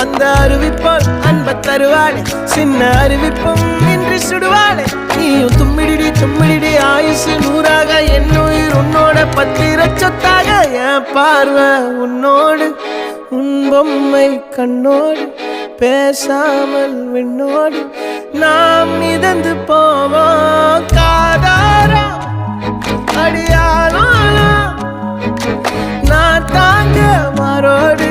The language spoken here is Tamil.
அந்த அறிவிப்போல் அன்ப தருவாளே சின்ன அறிவிப்பும் இன்று சுடுவாளே நீயும் தும்மிடி ஆயுசு நூறாக என் உயிர் உன்னோட பத்திர சொத்தாக என் பார்வை உன்னோடு உன் பொம்மை கண்ணோடு பேசாமல் விண்ணோடு நாம் மிதந்து போவோம் காதாரா அடியானாலும் நான் தாங்க மாறோடு